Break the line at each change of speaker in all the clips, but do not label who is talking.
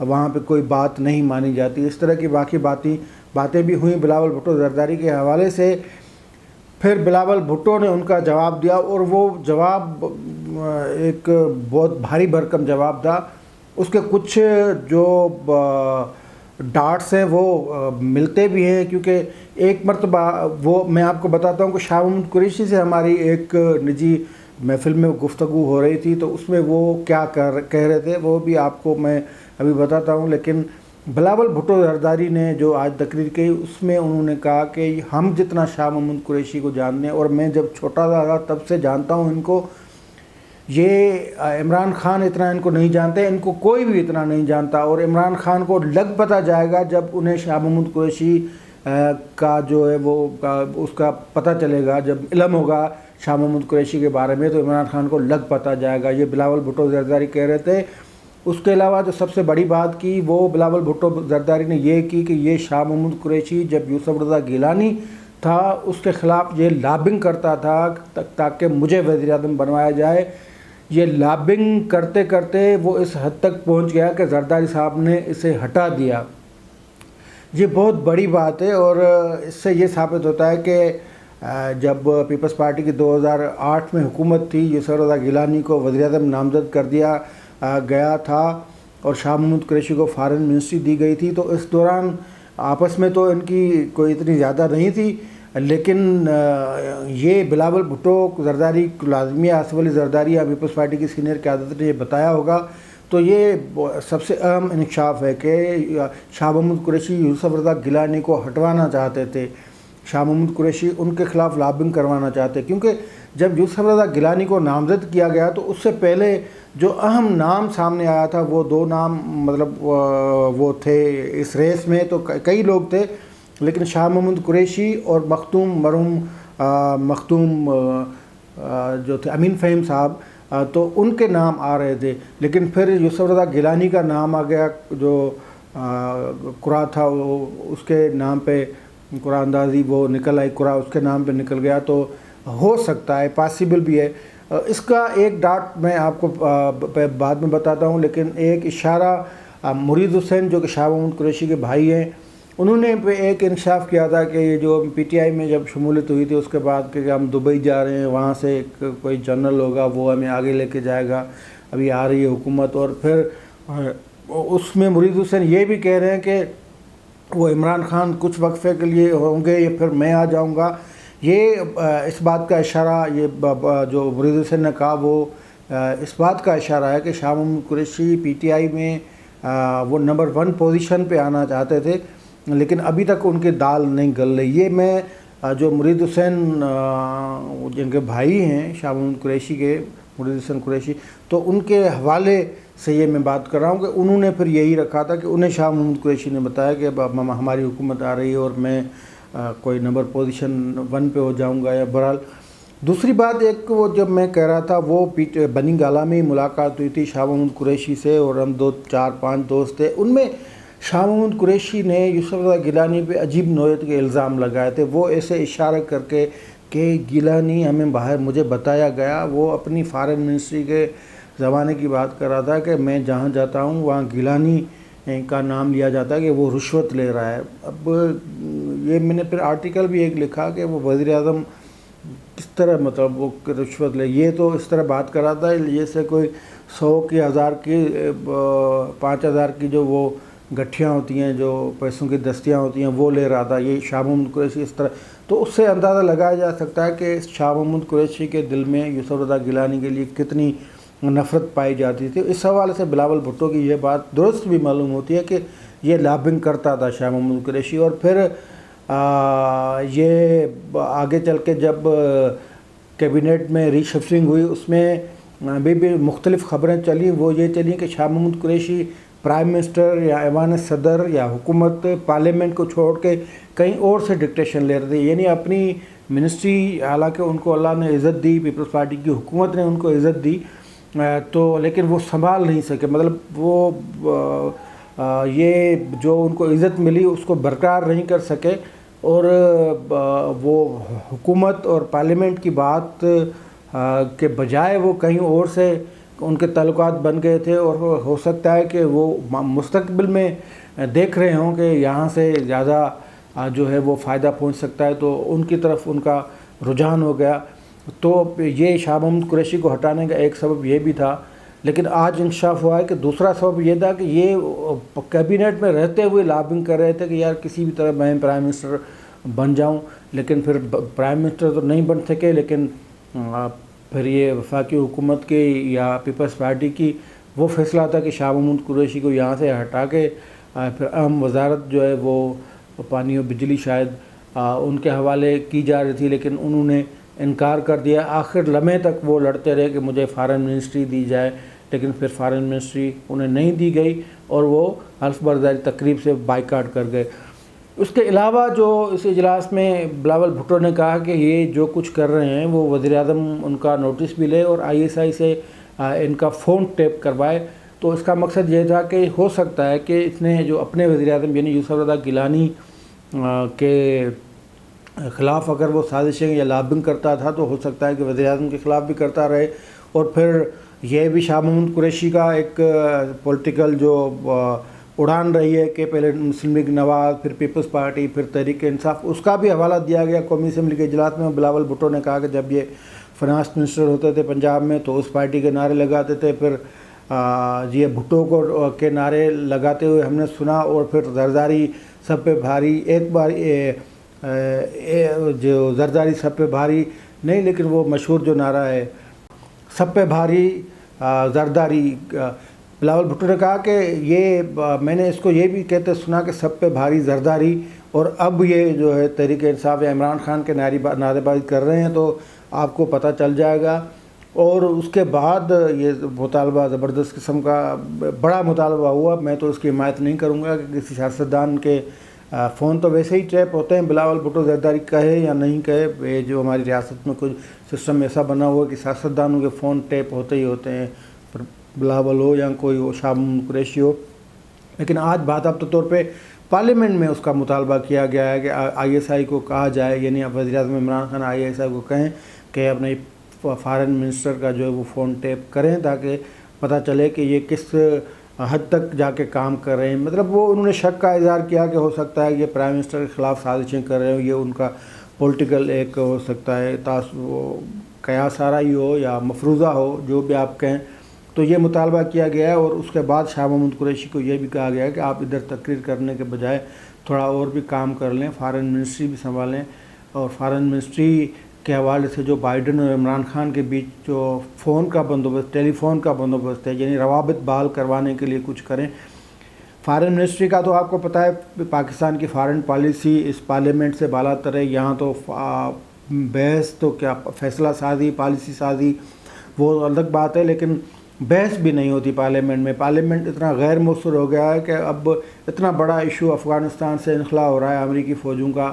وہاں پہ کوئی بات نہیں مانی جاتی. اس طرح کی باقی باتیں بھی ہوئیں بلاول بھٹو زرداری کے حوالے سے. پھر بلاول بھٹو نے ان کا جواب دیا اور وہ جواب ایک بہت بھاری بھرکم جواب تھا. اس کے کچھ جو ڈاٹس ہیں وہ ملتے بھی ہیں، کیونکہ ایک مرتبہ وہ میں آپ کو بتاتا ہوں کہ شاہ محمود قریشی سے ہماری ایک نجی محفل میں گفتگو ہو رہی تھی، تو اس میں وہ کیا کہہ رہے تھے وہ بھی آپ کو میں ابھی بتاتا ہوں. لیکن بلاول بھٹو زرداری نے جو آج تقریر کی اس میں انہوں نے کہا کہ ہم جتنا شاہ محمود قریشی کو جانتے ہیں، اور میں جب چھوٹا تھا تب سے جانتا ہوں ان کو، یہ عمران خان اتنا ان کو نہیں جانتے، ان کو کوئی بھی اتنا نہیں جانتا. اور عمران خان کو لگ پتہ جائے گا جب انہیں شاہ محمود قریشی کا جو ہے وہ اس کا پتہ چلے گا، جب علم ہوگا شاہ محمود قریشی کے بارے میں تو عمران خان کو لگ پتہ جائے گا. یہ بلاول بھٹو زرداری کہہ رہے تھے. اس کے علاوہ جو سب سے بڑی بات کی وہ بلاول بھٹو زرداری نے یہ کی کہ یہ شاہ محمود قریشی جب یوسف رضا گیلانی تھا اس کے خلاف یہ لابنگ کرتا تھا تاکہ مجھے وزیر اعظم بنوایا جائے. یہ لابنگ کرتے کرتے وہ اس حد تک پہنچ گیا کہ زرداری صاحب نے اسے ہٹا دیا. یہ بہت بڑی بات ہے، اور اس سے یہ ثابت ہوتا ہے کہ جب پیپلز پارٹی کی 2008 میں حکومت تھی، یوسف رضا گیلانی کو وزیر اعظم نامزد کر دیا گیا تھا اور شاہ محمود قریشی کو فارن منسٹری دی گئی تھی، تو اس دوران آپس میں تو ان کی کوئی اتنی زیادہ نہیں تھی. لیکن یہ بلاول بھٹو زرداری لازمی آصف علی زرداری یا پیپلز پارٹی کی سینئر قیادت نے یہ بتایا ہوگا. تو یہ سب سے اہم انکشاف ہے کہ شاہ محمود قریشی یوسف رضا گیلانی کو ہٹوانا چاہتے تھے. شاہ محمود قریشی ان کے خلاف لابنگ کروانا چاہتے، کیونکہ جب یوسف رضا گیلانی کو نامزد کیا گیا تو اس سے پہلے جو اہم نام سامنے آیا تھا وہ دو نام مطلب وہ تھے اس ریس میں، تو کئی لوگ تھے، لیکن شاہ محمود قریشی اور مرحوم مختوم جو تھے امین فہیم صاحب، تو ان کے نام آ رہے تھے. لیکن پھر یوسف رضا گیلانی کا نام آ گیا، جو قرا تھا وہ اس کے نام پہ قرا اندازی وہ نکل آئی، قرا اس کے نام پہ نکل گیا. تو ہو سکتا ہے، پاسبل بھی ہے. اس کا ایک ڈاٹ میں آپ کو بعد میں بتاتا ہوں، لیکن ایک اشارہ مرید حسین جو کہ شاہ محمود قریشی کے بھائی ہیں، انہوں نے ایک انکشاف کیا تھا کہ یہ جو پی ٹی آئی میں جب شمولیت ہوئی تھی اس کے بعد کہ ہم دبئی جا رہے ہیں، وہاں سے ایک کوئی جنرل ہوگا وہ ہمیں آگے لے کے جائے گا، ابھی آ رہی ہے حکومت. اور پھر اس میں مرید حسین یہ بھی کہہ رہے ہیں کہ وہ عمران خان کچھ وقفے کے لیے ہوں گے یا پھر میں آ جاؤں گا. یہ اس بات کا اشارہ، یہ جو مرید حسین نے کہا وہ اس بات کا اشارہ ہے کہ Shah Mahmood Qureshi P T I میں وہ نمبر 1 پوزیشن پہ آنا چاہتے تھے، لیکن ابھی تک ان کی دال نہیں گل رہی. یہ میں جو مرید حسین جن کے بھائی ہیں شاہ محمود قریشی کے، مرید حسین قریشی، تو ان کے حوالے سے یہ میں بات کر رہا ہوں کہ انہوں نے پھر یہی رکھا تھا کہ انہیں شاہ محمود قریشی نے بتایا کہ اب ہماری حکومت آ رہی ہے اور میں کوئی نمبر پوزیشن 1 پہ ہو جاؤں گا. یا بہرحال دوسری بات ایک وہ جب میں کہہ رہا تھا وہ بنی گالا میں ملاقات ہوئی تھی شاہ محمود قریشی سے، اور ہم 4-5 دوست تھے. ان میں شاہ محمود قریشی نے یوسف رضا گیلانی پہ عجیب نوعیت کے الزام لگائے تھے. وہ ایسے اشارہ کر کے کہ گیلانی ہمیں باہر مجھے بتایا گیا، وہ اپنی فارن منسٹری کے زمانے کی بات کر رہا تھا کہ میں جہاں جاتا ہوں وہاں گیلانی کا نام لیا جاتا ہے کہ وہ رشوت لے رہا ہے. اب یہ میں نے پھر آرٹیکل بھی ایک لکھا کہ وہ وزیر اعظم کس طرح مطلب وہ رشوت لے، یہ تو اس طرح بات کر رہا تھا جیسے کوئی 100 کی 1000 کی 5000 کی جو وہ گٹھیاں ہوتی ہیں، جو پیسوں کی دستیاں ہوتی ہیں، وہ لے رہا تھا. یہ شاہ محمود قریشی اس طرح، تو اس سے اندازہ لگایا جا سکتا ہے کہ شاہ محمود قریشی کے دل میں یوسف رضا گیلانی کے لیے کتنی نفرت پائی جاتی تھی. اس حوالے سے بلاول بھٹو کی یہ بات درست بھی معلوم ہوتی ہے کہ یہ لابنگ کرتا تھا شاہ محمود قریشی. اور پھر یہ آگے چل کے جب کیبنٹ میں ری شفلنگ ہوئی اس میں بھی مختلف خبریں چلیں. وہ یہ چلیں کہ شاہ محمود قریشی پرائم منسٹر یا ایوان صدر یا حکومت پارلیمنٹ کو چھوڑ کے کہیں اور سے ڈکٹیشن لے رہے تھے، یعنی اپنی منسٹری، حالانکہ ان کو اللہ نے عزت دی، پیپلز پارٹی کی حکومت نے ان کو عزت دی، تو لیکن وہ سنبھال نہیں سکے. مطلب وہ یہ جو ان کو عزت ملی اس کو برقرار نہیں کر سکے، اور وہ حکومت اور پارلیمنٹ کی بات کے بجائے وہ کہیں اور سے ان کے تعلقات بن گئے تھے اور ہو سکتا ہے کہ وہ مستقبل میں دیکھ رہے ہوں کہ یہاں سے زیادہ جو ہے وہ فائدہ پہنچ سکتا ہے، تو ان کی طرف ان کا رجحان ہو گیا۔ تو یہ شاہ محمود قریشی کو ہٹانے کا ایک سبب یہ بھی تھا، لیکن آج انکشاف ہوا ہے کہ دوسرا سبب یہ تھا کہ یہ کیبنٹ میں رہتے ہوئے لابنگ کر رہے تھے کہ یار کسی بھی طرح میں پرائم منسٹر بن جاؤں، لیکن پھر پرائم منسٹر تو نہیں بن سکے، لیکن پھر یہ وفاقی حکومت کی یا پیپلز پارٹی کی وہ فیصلہ تھا کہ شاہ محمود قریشی کو یہاں سے ہٹا کے پھر اہم وزارت جو ہے وہ پانی و بجلی شاید ان کے حوالے کی جا رہی تھی، لیکن انہوں نے انکار کر دیا۔ آخر لمحے تک وہ لڑتے رہے کہ مجھے فارن منسٹری دی جائے، لیکن پھر فارن منسٹری انہیں نہیں دی گئی اور وہ حلف برداری تقریب سے بائیکاٹ کر گئے۔ اس کے علاوہ جو اس اجلاس میں بلاول بھٹو نے کہا کہ یہ جو کچھ کر رہے ہیں وہ وزیر اعظم ان کا نوٹس بھی لے اور ISI سے ان کا فون ٹیپ کروائے۔ تو اس کا مقصد یہ تھا کہ ہو سکتا ہے کہ اس نے جو اپنے وزیر اعظم یعنی یوسف رضا گیلانی کے خلاف اگر وہ سازشیں یا لابنگ کرتا تھا تو ہو سکتا ہے کہ وزیر اعظم کے خلاف بھی کرتا رہے، اور پھر یہ بھی شاہ محمود قریشی کا ایک پولیٹیکل جو اڑان رہی ہے کہ پہلے مسلم لیگ نواز، پھر پیپلز پارٹی، پھر تحریک انصاف، اس کا بھی حوالہ دیا گیا قومی اسمبلی کے اجلاس میں۔ بلاول بھٹو نے کہا کہ جب یہ فائنانس منسٹر ہوتے تھے پنجاب میں تو اس پارٹی کے نعرے لگاتے تھے، پھر یہ بھٹو کو کے نعرے لگاتے ہوئے ہم نے سنا، اور پھر زرداری سب پہ بھاری، ایک بار جو زرداری سب پہ بھاری نہیں لیکن وہ مشہور جو نعرہ ہے سب پہ بھاری زرداری، بلاول بھٹو نے کہا کہ یہ میں نے اس کو یہ بھی کہتے سنا کہ سب پہ بھاری زرداری، اور اب یہ جو ہے تحریک انصاف یا عمران خان کے نعرے بازی کر رہے ہیں تو آپ کو پتہ چل جائے گا۔ اور اس کے بعد یہ مطالبہ زبردست قسم کا بڑا مطالبہ ہوا۔ میں تو اس کی حمایت نہیں کروں گا کہ کسی سیاستدان کے فون تو ویسے ہی ٹیپ ہوتے ہیں، بلاول بھٹو زرداری کہے یا نہیں کہے، یہ جو ہماری ریاست میں کچھ سسٹم ایسا بنا ہوا ہے کہ سیاستدانوں کے فون ٹیپ ہوتے ہی ہوتے ہیں، بلاول ہو یا کوئی ہو، شاہ محمود قریشی ہو۔ لیکن آج باضابطہ طور پہ پارلیمنٹ میں اس کا مطالبہ کیا گیا ہے کہ ISI کو کہا جائے، یعنی وزیر اعظم عمران خان ISI کو کہیں کہ اپنے فارن منسٹر کا جو ہے وہ فون ٹیپ کریں تاکہ پتہ چلے کہ یہ کس حد تک جا کے کام کر رہے ہیں۔ مطلب وہ انہوں نے شک کا اظہار کیا کہ ہو سکتا ہے یہ پرائم منسٹر کے خلاف سازشیں کر رہے ہوں، یہ ان کا پولیٹیکل ایک ہو سکتا ہے قیاس آرائی ہو یا مفروضہ ہو، جو بھی آپ کہیں۔ تو یہ مطالبہ کیا گیا ہے، اور اس کے بعد شاہ محمود قریشی کو یہ بھی کہا گیا ہے کہ آپ ادھر تقریر کرنے کے بجائے تھوڑا اور بھی کام کر لیں، فارن منسٹری بھی سنبھالیں، اور فارن منسٹری کے حوالے سے جو بائیڈن اور عمران خان کے بیچ جو فون کا بندوبست، ٹیلی فون کا بندوبست ہے، یعنی روابط بحال کروانے کے لیے کچھ کریں۔ فارن منسٹری کا تو آپ کو پتہ ہے پاکستان کی فارن پالیسی اس پارلیمنٹ سے بالا تر ہے، یہاں تو بحث تو کیا فیصلہ سازی، پالیسی سازی وہ الگ بات ہے، لیکن بحث بھی نہیں ہوتی پارلیمنٹ میں۔ پارلیمنٹ اتنا غیر مؤثر ہو گیا ہے کہ اب اتنا بڑا ایشو افغانستان سے انخلا ہو رہا ہے امریکی فوجوں کا،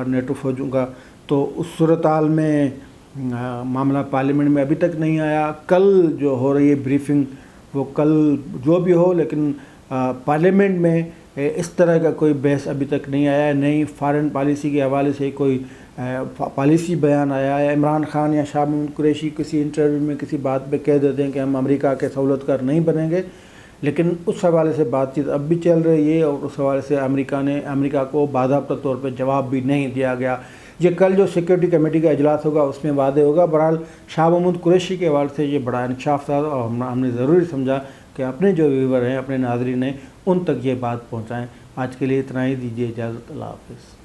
نیٹو فوجوں کا، تو اس صورتحال میں معاملہ پارلیمنٹ میں ابھی تک نہیں آیا۔ کل جو ہو رہی ہے بریفنگ وہ کل جو بھی ہو، لیکن پارلیمنٹ میں اس طرح کا کوئی بحث ابھی تک نہیں آیا ہے، نئی فارن پالیسی کے حوالے سے کوئی پالیسی بیان آیا ہے۔ عمران خان یا شاہ محمود قریشی کسی انٹرویو میں کسی بات پہ کہہ دیتے ہیں کہ ہم امریکہ کے سہولت کار نہیں بنیں گے، لیکن اس حوالے سے بات چیت اب بھی چل رہی ہے، اور اس حوالے سے امریکہ کو باضابطہ طور پہ جواب بھی نہیں دیا گیا۔ یہ کل جو سیکورٹی کمیٹی کا اجلاس ہوگا اس میں وعدے ہوگا۔ بہرحال شاہ محمود قریشی کے حوالے سے یہ بڑا انکشاف تھا، اور ہم نے ضروری سمجھا کہ اپنے جو ویور ہیں، اپنے ناظرین ہیں، ان تک یہ بات پہنچائیں۔ آج کے لیے اتنا ہی، دیجیے اجازت، اللہ حافظ۔